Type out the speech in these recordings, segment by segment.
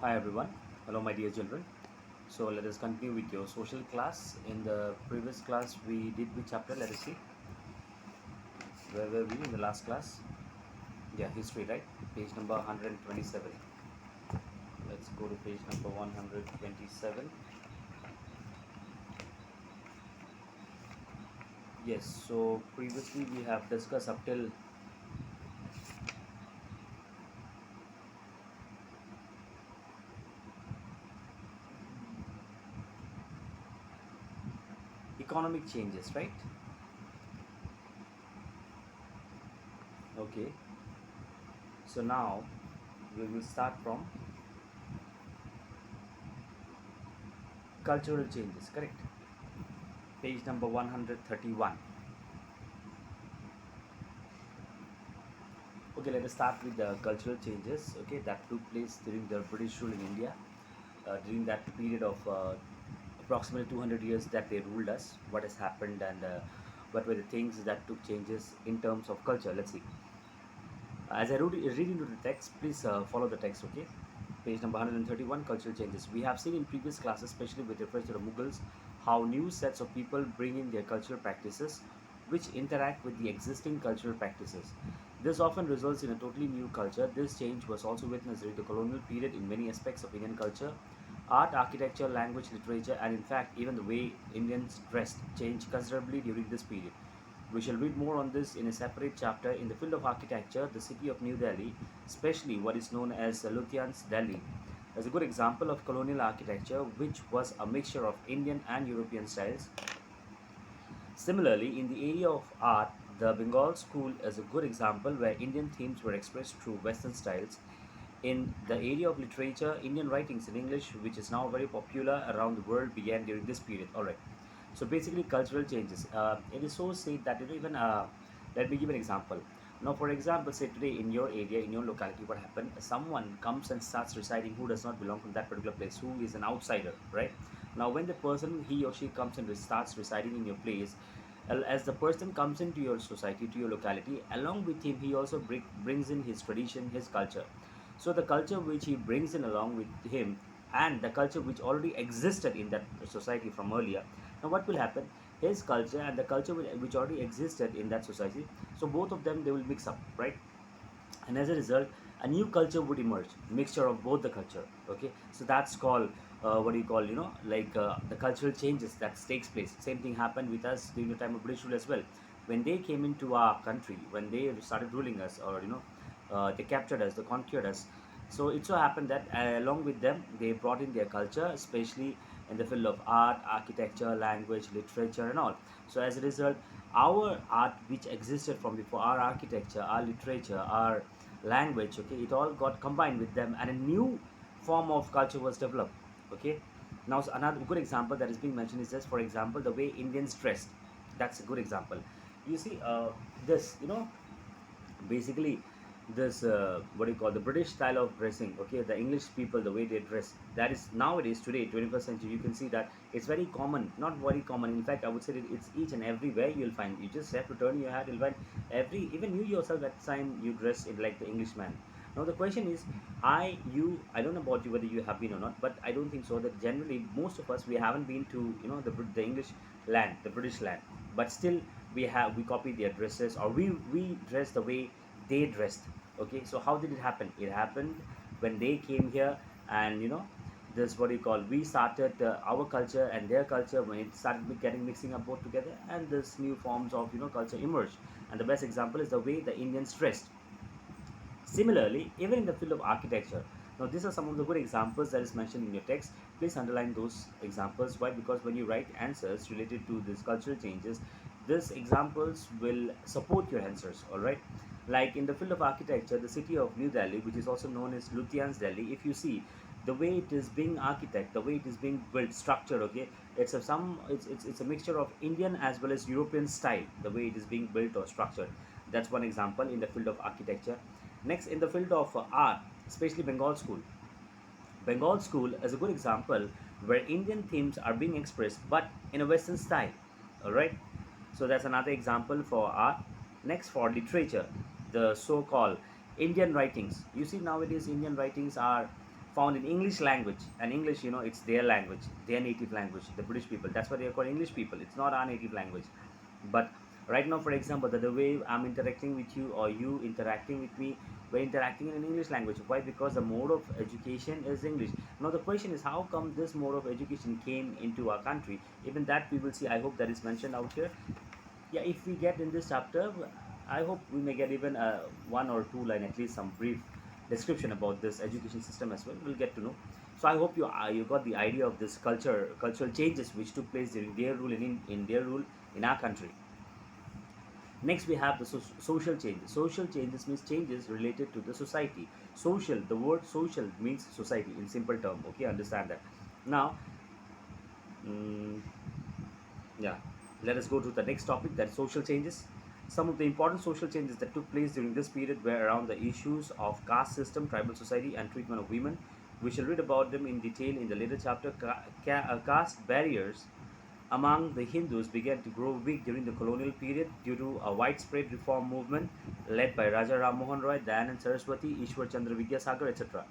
Hi everyone, hello my dear children. So let us continue with your social class. In the previous class we did which chapter? Let us see. Where were we in the last class? Yeah, history, right? Page number 127. Let's go to page number 127. Yes, so previously we have discussed up till economic changes, right? Okay, so now we will start from cultural changes, correct? Page number 131. Okay, let us start with the cultural changes. Okay, that took place during the British rule in India. During that period of approximately 200 years that they ruled us, what has happened and what were the things that took changes in terms of culture. Let's see. As I read into the text, please follow the text. Okay, page number 131, cultural changes. We have seen in previous classes, especially with reference to the Mughals, how new sets of people bring in their cultural practices which interact with the existing cultural practices. This often results in a totally new culture. This change was also witnessed during the colonial period in many aspects of Indian culture. Art, architecture, language, literature, and in fact, even the way Indians dressed changed considerably during this period. We shall read more on this in a separate chapter. In the field of architecture, the city of New Delhi, especially what is known as Lutyens Delhi, is a good example of colonial architecture, which was a mixture of Indian and European styles. Similarly, in the area of art, the Bengal school is a good example where Indian themes were expressed through Western styles. In the area of literature, Indian writings in English, which is now very popular around the world, began during this period. All right. So basically, cultural changes. It is so said that even let me give an example. Now, for example, say today in your area, in your locality, what happened? Someone comes and starts residing who does not belong to that particular place, who is an outsider, right? Now, when the person he or she comes and starts residing in your place, as the person comes into your society, to your locality, along with him, he also brings in his tradition, his culture. So the culture which he brings in along with him and the culture which already existed in that society from earlier. Now, what will happen? His culture and the culture which already existed in that society. So both of them they will mix up, right? And as a result, a new culture would emerge, mixture of both the culture. Okay, so that's called what do you call, like the cultural changes that takes place. Same thing happened with us during the time of British rule as well. When they came into our country, when they started ruling us, or they captured us, they conquered us. So it so happened that along with them they brought in their culture, especially in the field of art, architecture, language, literature and all. So as a result, our art which existed from before, our architecture, our literature, our language, okay, it all got combined with them and a new form of culture was developed. Okay, now another good example that is being mentioned is just, for example, the way Indians dressed. That's a good example. You see, this basically this what do you call, the British style of dressing. Okay, the English people, the way they dress, that is nowadays today 21st century, you can see that it's very common. Not very common, in fact I would say that it's each and everywhere you'll find. You just have to turn your head, you'll find every, even you yourself at time you dress in like the Englishman. Now the question is, I don't know about you whether you have been or not, but I don't think so that generally most of us we haven't been to the English land, the British land, but still we copy their dresses, or we dress the way they dressed. Okay, so how did it happen? It happened when they came here, and this what you call, we started our culture and their culture, when it started getting mixing up both together, and this new forms of culture emerged. And the best example is the way the Indians dressed. Similarly, even in the field of architecture, now these are some of the good examples that is mentioned in your text. Please underline those examples. Why? Because when you write answers related to these cultural changes, these examples will support your answers. All right. Like in the field of architecture, the city of New Delhi, which is also known as Lutyens Delhi, if you see the way it is being architect, the way it is being built, structured, okay, it's a mixture of Indian as well as European style. The way it is being built or structured. That's one example in the field of architecture. Next, in the field of art, especially Bengal school. Bengal school is a good example where Indian themes are being expressed but in a Western style. Alright? So that's another example for art. Next, for literature, the so called Indian writings. You see, nowadays Indian writings are found in English language, and English, it's their language, their native language, the British people. That's why they are called English people. It's not our native language. But right now, for example, the way I'm interacting with you or you interacting with me, we're interacting in English language. Why? Because the mode of education is English. Now the question is, how come this mode of education came into our country? Even that we will see. I hope that is mentioned out here. Yeah, if we get in this chapter, I hope we may get even one or two line, at least some brief description about this education system as well. We'll get to know. So I hope you got the idea of this cultural changes which took place during their rule in their rule in our country. Next, we have the social changes. Social changes means changes related to the society. Social, the word social means society in simple term. Okay, understand that. Now, mm, yeah, let us go to the next topic, that social changes. Some of the important social changes that took place during this period were around the issues of caste system, tribal society, and treatment of women. We shall read about them in detail in the later chapter. Caste barriers among the Hindus began to grow weak during the colonial period due to a widespread reform movement led by Raja Ram Mohan Roy, Dayanand Saraswati, Ishwar Chandra Vidyasagar, etc.,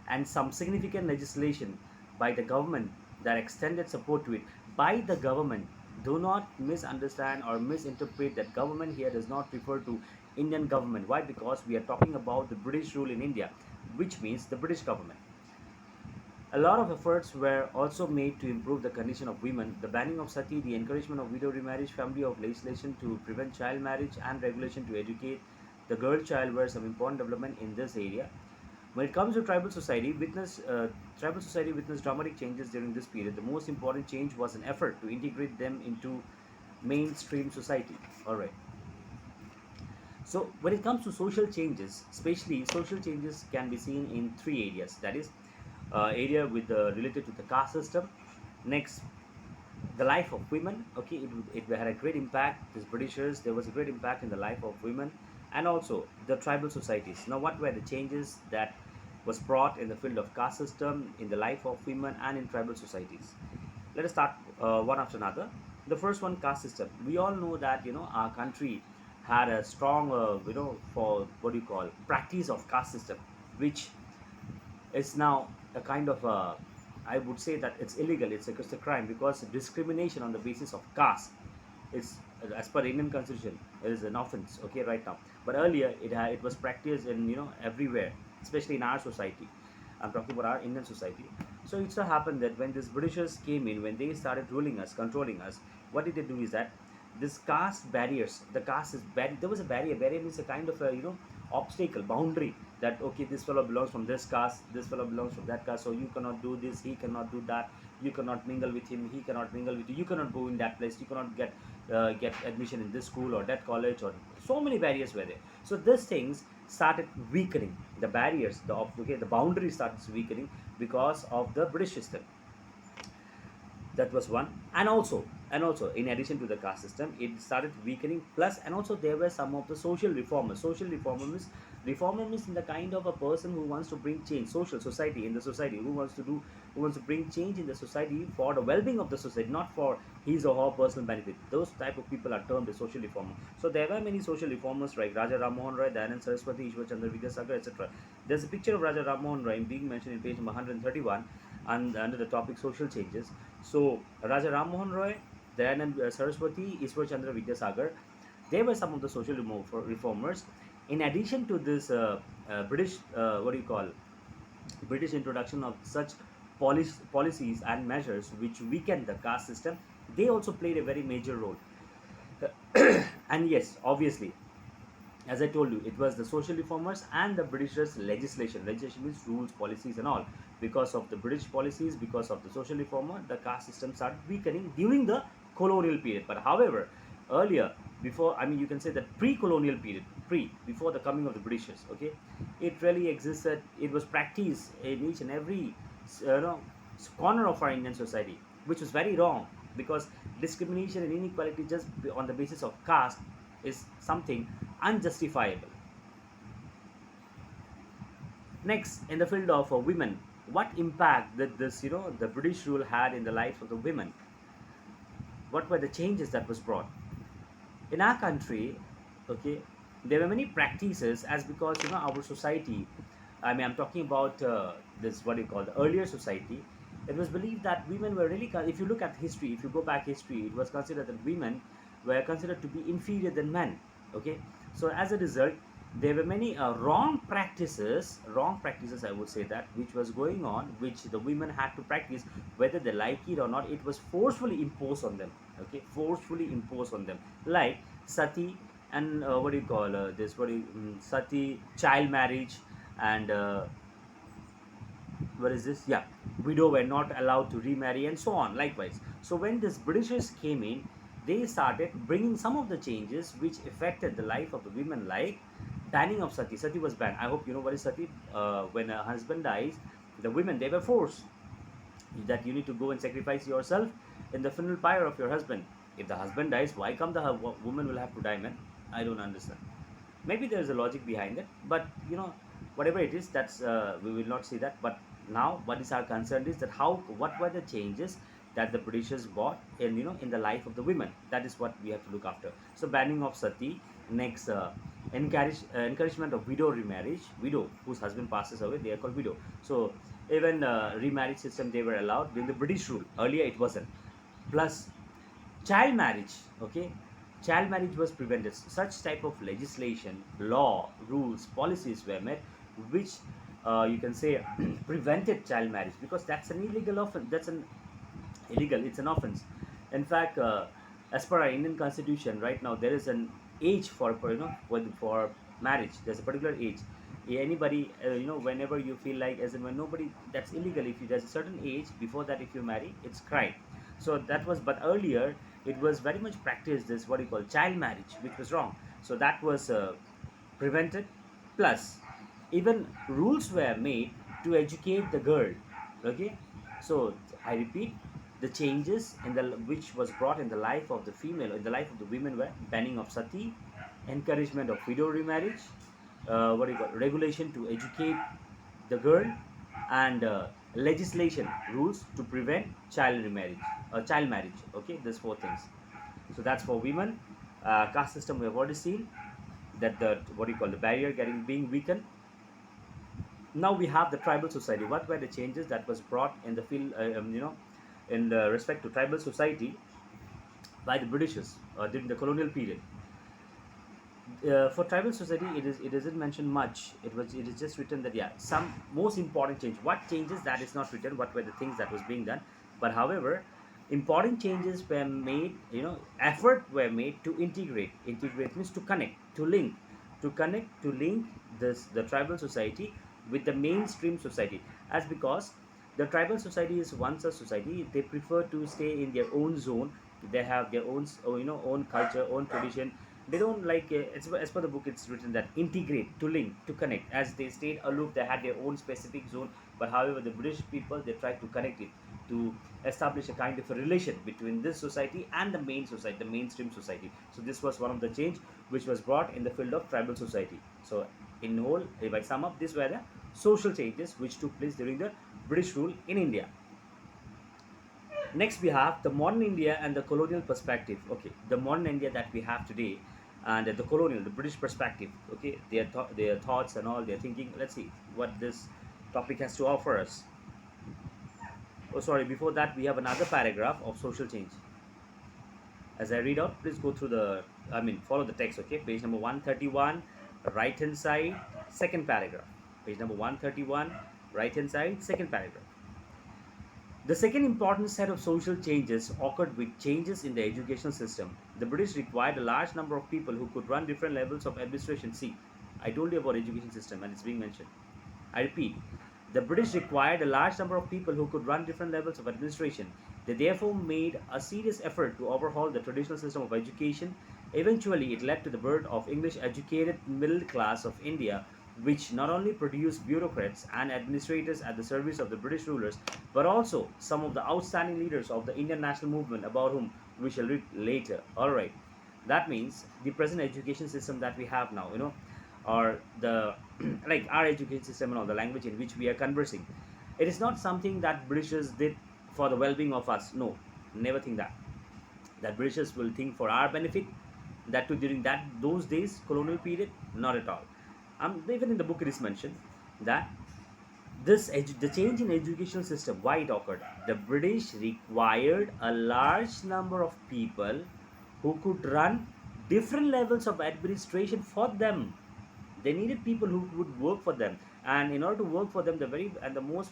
and some significant legislation by the government that extended support to it. By the government, do not misunderstand or misinterpret that government here does not refer to Indian government. Why? Because we are talking about the British rule in India, which means the British government. A lot of efforts were also made to improve the condition of women. The banning of sati, the encouragement of widow remarriage, family of legislation to prevent child marriage, and regulation to educate the girl child were some important development in this area. When it comes to tribal society witnessed dramatic changes during this period. The most important change was an effort to integrate them into mainstream society. All right. So when it comes to social changes, especially social changes can be seen in three areas. That is, area with related to the caste system. Next, the life of women. Okay, it had a great impact. These Britishers, there was a great impact in the life of women, and also the tribal societies. Now, what were the changes that was brought in the field of caste system, in the life of women, and in tribal societies? Let us start one after another. The first one, caste system. We all know that our country had a strong for what do you call practice of caste system, which is now a kind of I would say that it's illegal. It's a crime because discrimination on the basis of caste is, as per Indian constitution, it is an offense. Okay, right now. But earlier it was practiced in everywhere, especially in our society. I'm talking about our Indian society. So it so happened that when these Britishers came in, when they started ruling us, controlling us, what did they do is that this caste barriers, the caste is there was a barrier. Barrier means a kind of a obstacle, boundary, that okay, this fellow belongs from this caste, this fellow belongs from that caste, so you cannot do this, he cannot do that, you cannot mingle with him, he cannot mingle with you, you cannot go in that place, you cannot get admission in this school or that college, or so many barriers were there. So these things started weakening the barriers, the boundary starts weakening because of the British system. That was one. And also in addition to the caste system, it started weakening. Plus, and also there were some of the social reformers. Reformer means in the kind of a person who wants to bring change, social society, in the society, who wants to bring change in the society for the well-being of the society, not for his or her personal benefit. Those type of people are termed as social reformer. So there were many social reformers like Raja Ram Mohan Roy, Dayanand Saraswati, Ishwar Chandra Vidyasagar, etc. There's a picture of Raja Ram Mohan Roy being mentioned in page number 131, and under the topic social changes. So Raja Ram Mohan Roy, Dayanand Saraswati, Ishwar Chandra Vidyasagar, they were some of the social reformers. In addition to this British, what do you call, British introduction of such policies and measures which weakened the caste system, they also played a very major role. And yes, obviously, as I told you, it was the social reformers and the Britishers' legislation. Legislation means rules, policies, and all. Because of the British policies, because of the social reformer, the caste system started weakening during the colonial period. But however, earlier, before, I mean, you can say that pre-colonial period, before the coming of the Britishers, okay, it really existed. It was practiced in each and every, corner of our Indian society, which was very wrong, because discrimination and inequality just on the basis of caste is something unjustifiable. Next, in the field of women, what impact did this, the British rule had in the life of the women? What were the changes that was brought in our country? Okay, there were many practices, as because our society, I mean, I'm talking about this, what you call the earlier society. It was believed that women were really, if you look at history, if you go back history, it was considered that women were considered to be inferior than men. Okay, so as a result, there were many wrong practices, I would say that, which was going on, which the women had to practice, whether they like it or not. It was forcefully imposed on them. Okay, forcefully imposed on them, like sati, and what do you call this? Sati, child marriage, and what is this? Yeah, widow were not allowed to remarry, and so on. Likewise, so when this Britishers came in, they started bringing some of the changes which affected the life of the women, like banning of sati. Sati was banned. I hope you know what is sati. When a husband dies, the women, they were forced that you need to go and sacrifice yourself in the funeral pyre of your husband. If the husband dies, why come the woman will have to die, man? I don't understand. Maybe there is a logic behind it, but whatever it is, that's we will not see that. But now, what is our concern is that what were the changes that the Britishers brought in in the life of the women. That is what we have to look after. So banning of sati, next encouragement of widow remarriage. Widow whose husband passes away, they are called widow. So even remarriage system, they were allowed during the British rule. Earlier it wasn't. Plus child marriage. Okay, child marriage was prevented. Such type of legislation, law, rules, policies were made, which you can say prevented child marriage, because that's an illegal offense. That's an illegal, it's an offense. In fact, as per our Indian constitution right now, there is an age for for marriage. There's a particular age. Anybody, whenever you feel like, as in when nobody, that's illegal. If you, there's a certain age before that, if you marry, it's crime. So that was, but earlier it was very much practiced, this what you call child marriage, which was wrong. So that was prevented. Plus, even rules were made to educate the girl. Okay, so I repeat, the changes in the which was brought in the life of the female, in the life of the women, were banning of sati, encouragement of widow remarriage, what do you call, regulation to educate the girl, and legislation, rules to prevent child remarriage, child marriage. Okay, these four things. So that's for women. Caste system, we have already seen that the, what do you call, the barrier getting being weakened. Now we have the tribal society. What were the changes that was brought in the field, in the respect to tribal society by the Britishers during the colonial period? For tribal society, it isn't mentioned much. It is just written that, yeah, some most important change. What changes, that is not written. What were the things that was being done? But however, important changes were made. Effort were made to integrate. Integrate means to connect, to link, to link the tribal society with the mainstream society. As because the tribal society is one such society, they prefer to stay in their own zone. They have their own own culture, own tradition. They don't like, it's as per the book, it's written that integrate, to link, to connect. As they stayed aloof, they had their own specific zone. But however, the British people, they tried to connect it, to establish a kind of a relation between this society and the main society, the mainstream society. So this was one of the change which was brought in the field of tribal society. So in whole, if I sum up, these were the social changes which took place during the British rule in India. Next, we have the modern India and the colonial perspective. Okay, the modern India that we have today, and the colonial, the British perspective. Okay, their thoughts and all, their thinking. Let's see what this topic has to offer us. Oh, sorry. Before that, we have another paragraph of social change. As I read out, please go through the. I mean, follow the text. Okay, page number 131, right hand side, second paragraph. Page number 131, right hand side, second paragraph. The second important set of social changes occurred with changes in the educational system. The British required a large number of people who could run different levels of administration. See, I told you about education system and it's being mentioned. I repeat, the British required a large number of people who could run different levels of administration. They therefore made a serious effort to overhaul the traditional system of education. Eventually, it led to the birth of English educated middle class of India, which not only produced bureaucrats and administrators at the service of the British rulers, but also some of the outstanding leaders of the Indian national movement, about whom we shall read later. Alright, that means the present education system that we have now, or the like our education system and all, the language in which we are conversing, it is not something that Britishers did for the well-being of us. No, never think that Britishers will think for our benefit, that too during those days, colonial period, not at all. Even in the book it is mentioned that the change in educational system, why it occurred. The British required a large number of people who could run different levels of administration for them. They needed people who would work for them, and in order to work for them, the very and the most,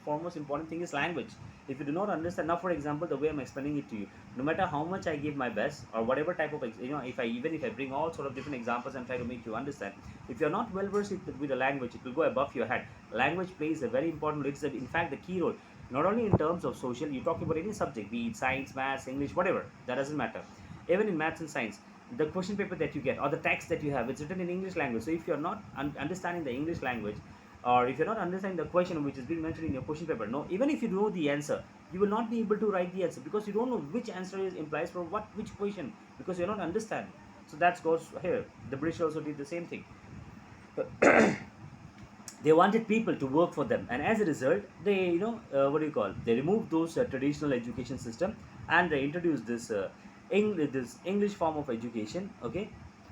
foremost important thing is language. If you do not understand, now for example, the way I'm explaining it to you, no matter how much I give my best, or whatever type of if I, even if I bring all sort of different examples and try to make you understand, if you're not well versed with the language, it will go above your head. Language plays a very important role. It's in fact the key role, not only in terms of social. You talk about any subject, be it science, maths, English, whatever, that doesn't matter. Even in maths and science, the question paper that you get, or the text that you have, it's written in English language. So if you're not understanding the English language, or if you're not understanding the question which is being mentioned in your question paper, no, even if you know the answer, you will not be able to write the answer, because you don't know which answer is implies for which question, because you're not understanding. So that goes here. The British also did the same thing. They wanted people to work for them, and as a result, they, what do you call, they removed those traditional education system, and they introduced this English form of education. Okay,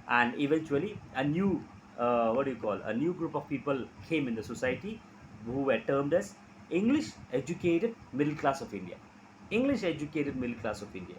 and eventually a new, what do you call, a new group of people came in the society, who were termed as English educated middle class of India. English educated middle class of India.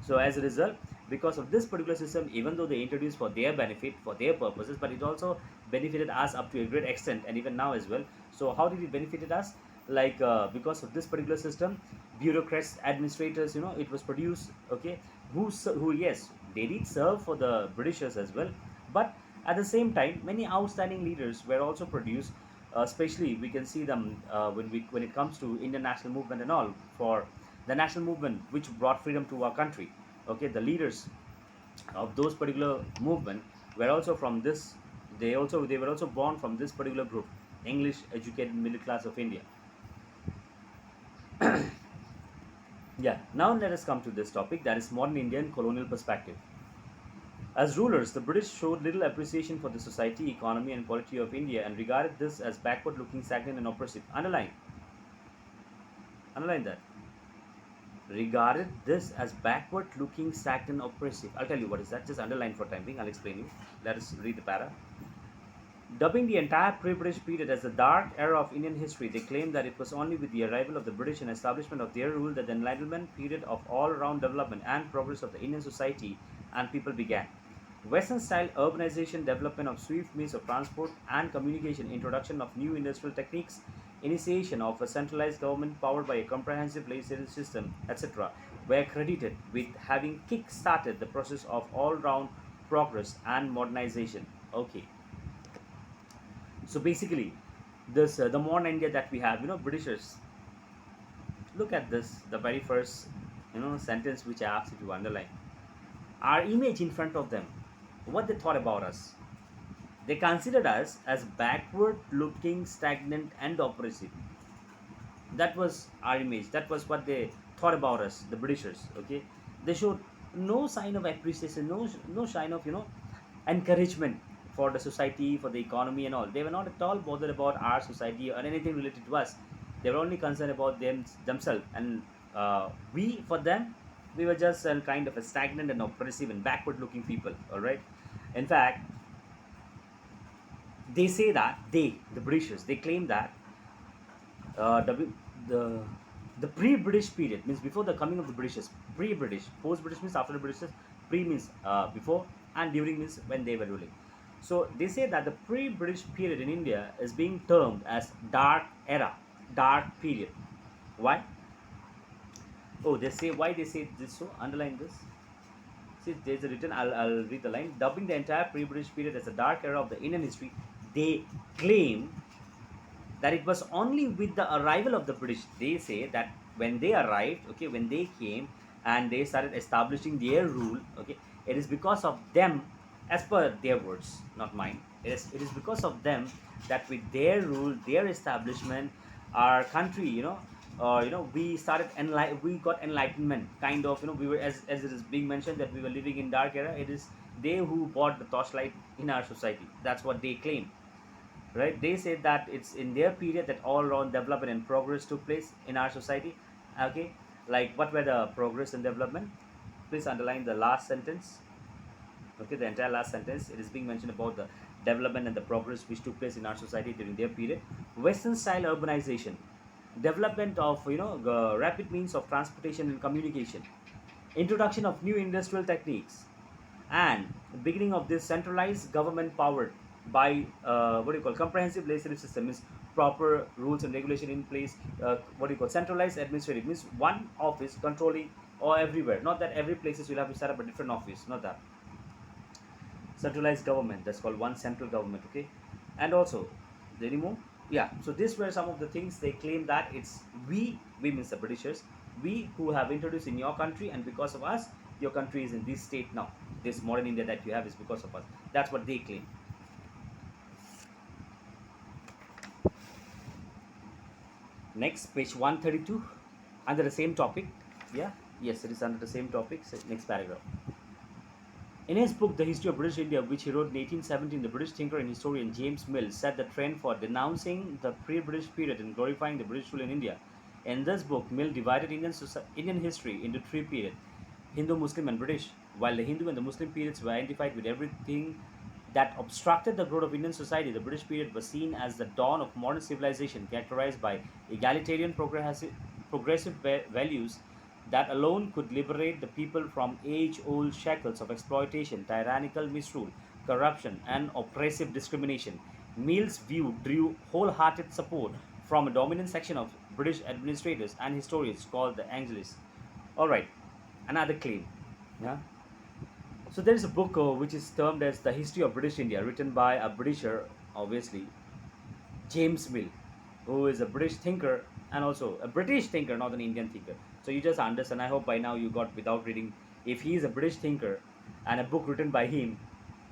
So as a result, because of this particular system, even though they introduced for their benefit, for their purposes, but it also benefited us up to a great extent, and even now as well. So how did it benefited us? Like, because of this particular system, bureaucrats, administrators, it was produced. Okay, who, yes, they did serve for the Britishers as well, but at the same time, many outstanding leaders were also produced. Especially, we can see them when it comes to Indian national movement and all, for the national movement which brought freedom to our country. Okay, the leaders of those particular movement were also from this. They were also born from this particular group, English educated middle class of India. Yeah, now let us come to this topic, that is modern Indian colonial perspective. As rulers, the British showed little appreciation for the society, economy, and polity of India, and regarded this as backward looking, stagnant, and oppressive. Underline that. Regarded this as backward looking, stagnant, oppressive. I'll tell you what is that. Just underline for time being. I'll explain you. Let us read the para. Dubbing the entire pre-British period as the dark era of Indian history, they claim that it was only with the arrival of the British and establishment of their rule that the Enlightenment period of all-round development and progress of the Indian society and people began. Western-style urbanization, development of swift means of transport and communication, introduction of new industrial techniques, initiation of a centralized government powered by a comprehensive legislative system, etc., were credited with having kick-started the process of all-round progress and modernization. Okay, so basically, this the modern India that we have, Britishers. Look at this, the very first, sentence which I asked you to underline. Our image in front of them, what they thought about us. They considered us as backward-looking, stagnant, and oppressive. That was our image. That was what they thought about us, the Britishers. Okay, they showed no sign of appreciation, no sign of encouragement for the society, for the economy, and all. They were not at all bothered about our society or anything related to us. They were only concerned about themselves, and we, for them, we were just a kind of a stagnant and oppressive and backward-looking people. All right. In fact, they say that the Britishers, they claim that the the the pre-British period means before the coming of the Britishers. Pre-British, post-British means after the Britishers. Pre means before, and during means when they were ruling. So they say that the pre-British period in India is being termed as dark era, dark period. Why? Oh, they say why they say this. So underline this. See, there's a written. I'll read the line. Dubbing the entire pre-British period as a dark era of the Indian history, they claim that it was only with the arrival of the British. They say that when they arrived, okay, when they came and they started establishing their rule, okay, it is because of them, as per their words, not mine. It is because of them that with their rule, their establishment, our country, we started we got enlightenment, kind of, we were, as it is being mentioned, that we were living in dark era. It is they who brought the torchlight in our society. That's what they claim, right? They said that it's in their period that all around development and progress took place in our society. Okay, like what were the progress and development? Please underline the last sentence. Okay, the entire last sentence. It is being mentioned about the development and the progress which took place in our society during their period. Western style urbanization, development of rapid means of transportation and communication, introduction of new industrial techniques, and beginning of this centralized government powered by what do you call comprehensive legislative system, is proper rules and regulation in place. What do you call centralized administrative, means one office controlling or everywhere, not that every places will have to set up a different office, not that. Centralized government, that's called one central government, okay. And also, any more? Yeah, so these were some of the things they claim, that it's we means the Britishers, we who have introduced in your country, and because of us your country is in this state now. This modern India that you have is because of us. That's what they claim. Next, page 132, under the same topic. Yeah, yes, it is under the same topic. So next paragraph. In his book, The History of British India, which he wrote in 1817, the British thinker and historian James Mill set the trend for denouncing the pre-British period and glorifying the British rule in India. In this book, Mill divided Indian history into three periods: Hindu, Muslim, and British. While the Hindu and the Muslim periods were identified with everything that obstructed the growth of Indian society, the British period was seen as the dawn of modern civilization, characterized by egalitarian progressive values that alone could liberate the people from age old shackles of exploitation, tyrannical misrule, corruption, and oppressive discrimination. Mill's view drew wholehearted support from a dominant section of British administrators and historians called the Anglists. Alright, another claim. Yeah. So there is a book which is termed as The History of British India, written by a Britisher, obviously, James Mill, who is a British thinker and also a British thinker, not an Indian thinker. So you just understand. I hope by now you got, without reading, if he is a British thinker and a book written by him,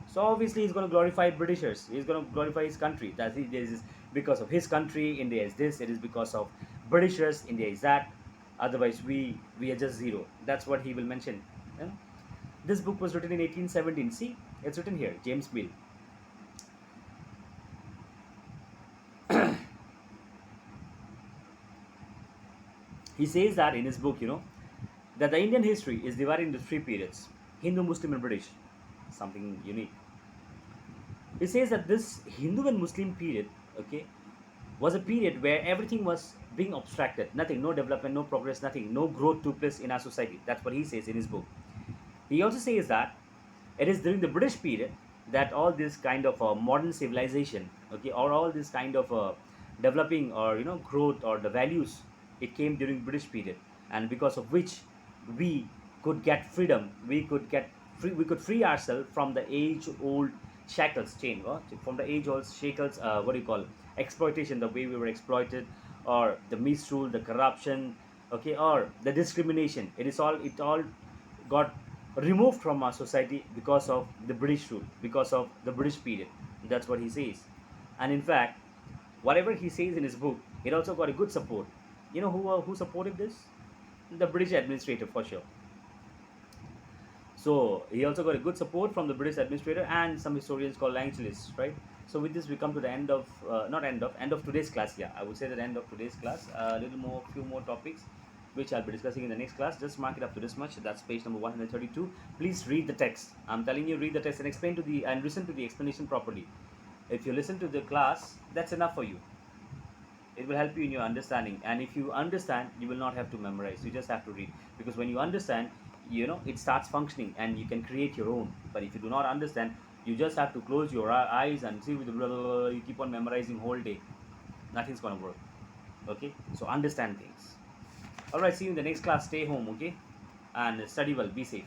so obviously he's going to glorify Britishers. He's going to glorify his country. That this is because of his country. India is this. It is because of Britishers. India is that. Otherwise, we are just zero. That's what he will mention. Yeah? This book was written in 1817. See, it's written here, James Mill. He says that in his book, that the Indian history is divided into three periods: Hindu, Muslim, and British. Something unique. He says that this Hindu and Muslim period, okay, was a period where everything was being abstracted. Nothing, no development, no progress, nothing, no growth took place in our society. That's what he says in his book. He also says that it is during the British period that all this kind of modern civilization, okay, or all this kind of developing or growth or the values, it came during British period, and because of which we could get freedom, we could free ourselves from the age-old shackles chain, from the age-old shackles. What do you call exploitation? The way we were exploited, or the misrule, the corruption, okay, or the discrimination. It all got removed from our society because of the British rule, because of the British period. That's what he says. And in fact, whatever he says in his book, it also got a good support. You know who supported this? The British administrator, for sure. So he also got a good support from the British administrator and some historians called Anglists, right? So with this, we come to the end of not end of today's class. Yeah, I would say that end of today's class. A little more, few more topics, which I'll be discussing in the next class. Just mark it up to this much. That's page number 132. Please read the text. I'm telling you, read the text and explain to the and listen to the explanation properly. If you listen to the class, that's enough for you. It will help you in your understanding, and if you understand, you will not have to memorize. You just have to read, because when you understand, it starts functioning and you can create your own. But if you do not understand, you just have to close your eyes and see with the blah, blah, blah, you keep on memorizing whole day. Nothing's gonna work. Okay, so understand things. All right, see you in the next class. Stay home, okay, and study well. Be safe.